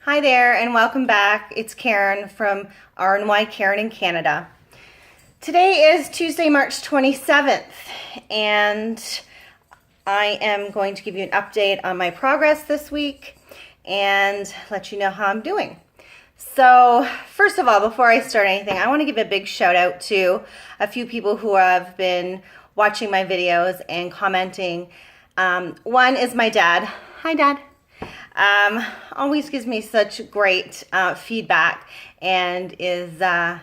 Hi there and welcome back. It's Karen from RNY Karen in Canada. Today is Tuesday, March 27th, and I am going to give you an update on my progress this week and let you know how I'm doing. So first of all, before I start anything, I want to give a big shout out to a few people who have been watching my videos and commenting. One is my dad. Hi, Dad. Always gives me such great feedback and is my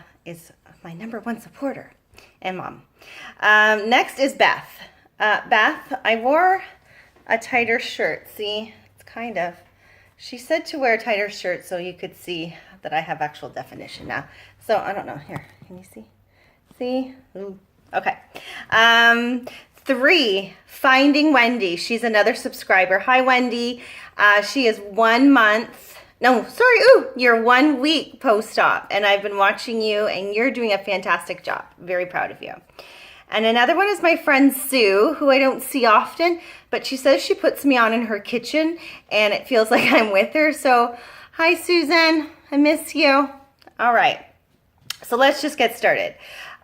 #1 supporter and mom. Next is Beth. Beth, I wore a tighter shirt. See, it's she said to wear a tighter shirt so you could see that I have actual definition now. So I don't know. Here, can you see? See? Ooh. Okay. 3, Finding Wendy. She's another subscriber. Hi, Wendy. She is 1 month. No, sorry. Ooh, you're 1 week post-op, and I've been watching you, and you're doing a fantastic job. Very proud of you. And another one is my friend Sue, who I don't see often, but she says she puts me on in her kitchen, and it feels like I'm with her. So, hi, Susan. I miss you. All right. So let's just get started.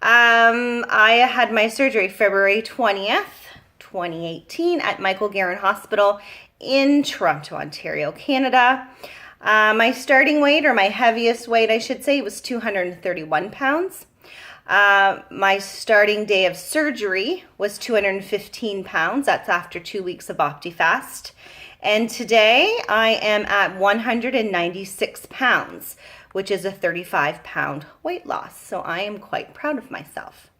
I had my surgery February 20th, 2018 at Michael Garron Hospital in Toronto, Ontario, Canada. My starting weight, or my heaviest weight, I should say, was 231 pounds. My starting day of surgery was 215 pounds. That's after 2 weeks of OptiFast. And today I am at 196 pounds, which is a 35-pound weight loss. So I am quite proud of myself.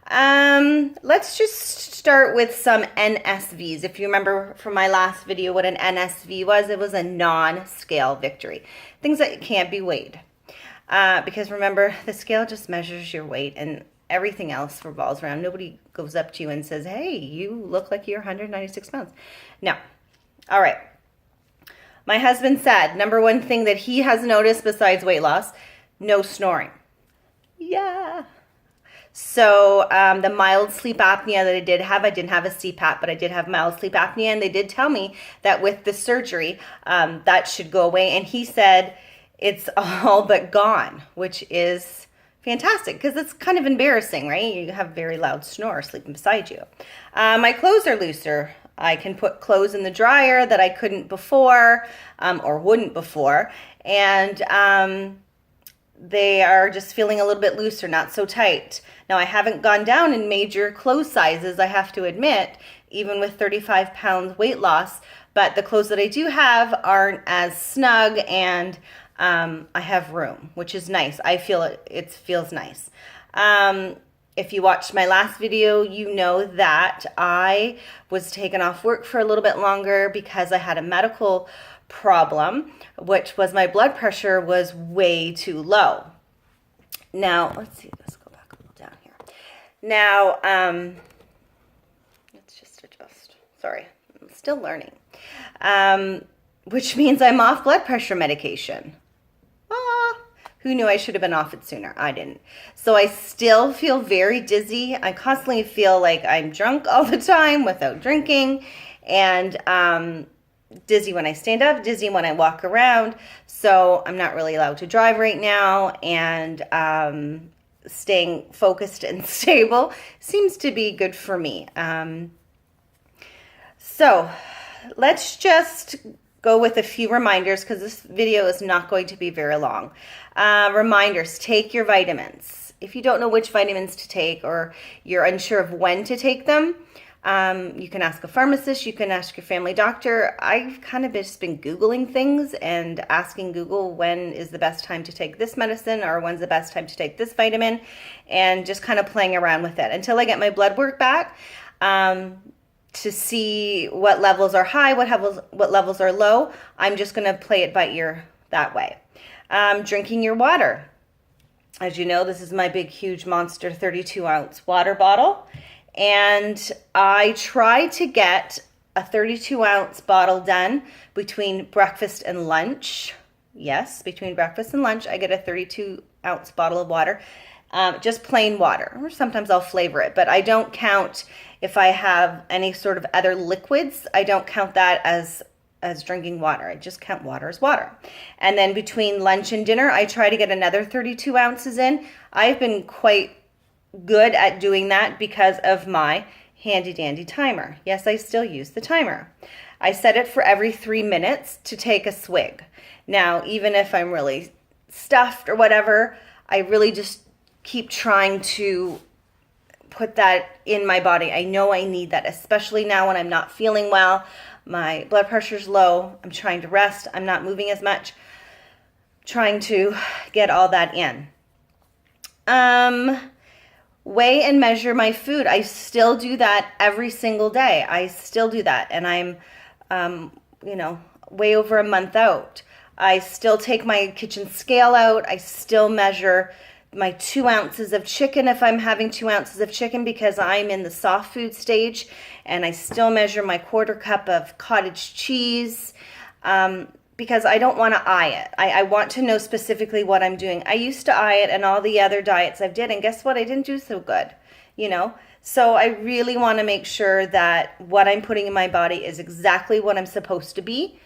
Let's just start with some NSVs. If you remember from my last video what an NSV was, it was a non-scale victory. Things that can't be weighed. Because remember, the scale just measures your weight and everything else revolves around. Nobody goes up to you and says, hey, you look like you're 196 pounds. No. All right. My husband said, #1 thing that he has noticed besides weight loss, no snoring. Yeah. So the mild sleep apnea that I didn't have a CPAP, but I did have mild sleep apnea, and they did tell me that with the surgery, that should go away. And he said it's all but gone, which is fantastic because it's kind of embarrassing, right? You have a very loud snore sleeping beside you. My clothes are looser. I can put clothes in the dryer that I couldn't before, or wouldn't before. And they are just feeling a little bit looser, not so tight. Now, I haven't gone down in major clothes sizes, I have to admit, even with 35 pounds weight loss. But the clothes that I do have aren't as snug, and I have room, which is nice. I feel it feels nice. If you watched my last video, you know that I was taken off work for a little bit longer because I had a medical problem, which was my blood pressure was way too low. Now, let's see, let's go back a little down here. Now, let's just adjust. Sorry, I'm still learning. Which means I'm off blood pressure medication. Who knew I should have been off it sooner? I didn't. So I still feel very dizzy. I constantly feel like I'm drunk all the time without drinking, and dizzy when I stand up, dizzy when I walk around. So I'm not really allowed to drive right now, and staying focused and stable seems to be good for me. So let's just go with a few reminders because this video is not going to be very long. Reminders, take your vitamins. If you don't know which vitamins to take, or you're unsure of when to take them, you can ask a pharmacist, you can ask your family doctor. I've kind of just been Googling things and asking Google when is the best time to take this medicine, or when's the best time to take this vitamin, and just kind of playing around with it until I get my blood work back. To see what levels are high, what levels are low. I'm just going to play it by ear that way. Drinking your water. As you know, this is my big, huge monster 32-ounce water bottle. And I try to get a 32-ounce bottle done between breakfast and lunch. Yes, between breakfast and lunch, I get a 32-ounce bottle of water. Just plain water, or sometimes I'll flavor it, but I don't count if I have any sort of other liquids. I don't count that as as drinking water. I just count water as water. And then between lunch and dinner, I try to get another 32 ounces in. I've been quite good at doing that because of my handy dandy timer. Yes, I still use the timer. I set it for every 3 minutes to take a swig. Now, even if I'm really stuffed or whatever, I really just keep trying to put that in my body. I know I need that, especially now when I'm not feeling well. My blood pressure's low. I'm trying to rest. I'm not moving as much. Trying to get all that in. Weigh and measure my food. I still do that every single day. I still do that. And I'm, way over a month out. I still take my kitchen scale out. I still measure my 2 ounces of chicken if I'm having 2 ounces of chicken because I'm in the soft food stage. And I still measure my 1/4 cup of cottage cheese because I don't want to eye it. I want to know specifically what I'm doing. I used to eye it and all the other diets I've did, and guess what? I didn't do so good, So I really want to make sure that what I'm putting in my body is exactly what I'm supposed to be.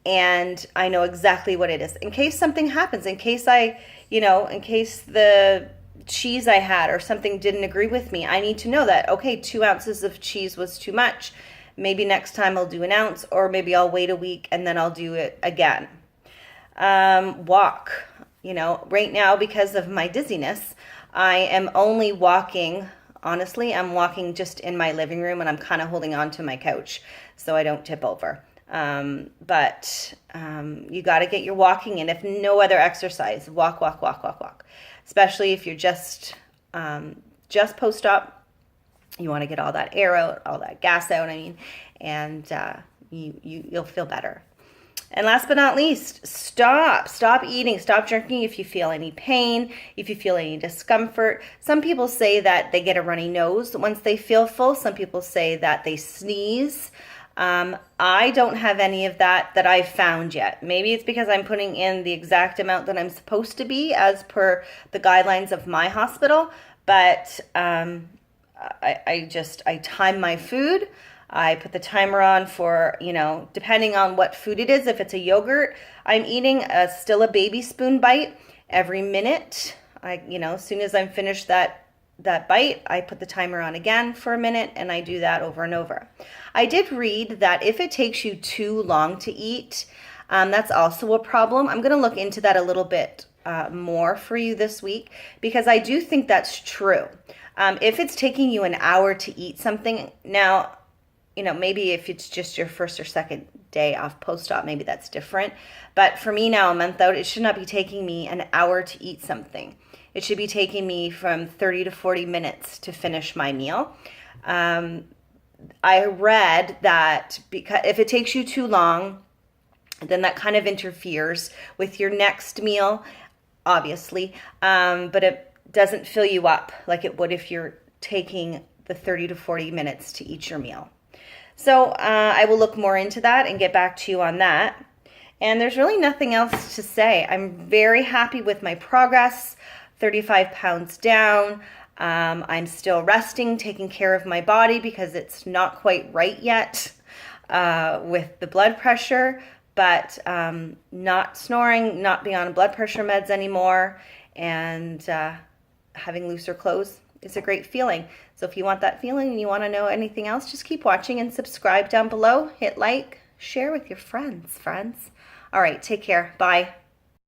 And I know exactly what it is. In case something happens, in case in case the cheese I had or something didn't agree with me, I need to know that, okay, 2 ounces of cheese was too much. Maybe next time I'll do 1 ounce, or maybe I'll wait a week and then I'll do it again. Walk. Right now, because of my dizziness, I am only walking. Honestly, I'm walking just in my living room and I'm kind of holding on to my couch so I don't tip over. But you got to get your walking in. If no other exercise, walk. Especially if you're just post-op, you want to get all that air out, all that gas out. And you'll feel better. And last but not least, stop eating, stop drinking if you feel any pain, if you feel any discomfort. Some people say that they get a runny nose once they feel full. Some people say that they sneeze. I don't have any of that I've found yet. Maybe it's because I'm putting in the exact amount that I'm supposed to be as per the guidelines of my hospital. But I time my food. I put the timer on for, depending on what food it is. If it's a yogurt, I'm eating still a baby spoon bite every minute. As soon as I'm finished that bite, I put the timer on again for a minute, and I do that over and over. I did read that if it takes you too long to eat, that's also a problem. I'm going to look into that a little bit more for you this week because I do think that's true. If it's taking you an hour to eat something, now, maybe if it's just your first or second day off post-op, maybe that's different. But for me now, a month out, it should not be taking me an hour to eat something. It should be taking me from 30 to 40 minutes to finish my meal. I read that because if it takes you too long, then that kind of interferes with your next meal, obviously. But it doesn't fill you up like it would if you're taking the 30 to 40 minutes to eat your meal. So I will look more into that and get back to you on that. And there's really nothing else to say. I'm very happy with my progress. 35 pounds down. I'm still resting, taking care of my body because it's not quite right yet with the blood pressure, but not snoring, not being on blood pressure meds anymore, and having looser clothes is a great feeling. So if you want that feeling and you want to know anything else, just keep watching and subscribe down below. Hit like, share with your friends. All right, take care. Bye.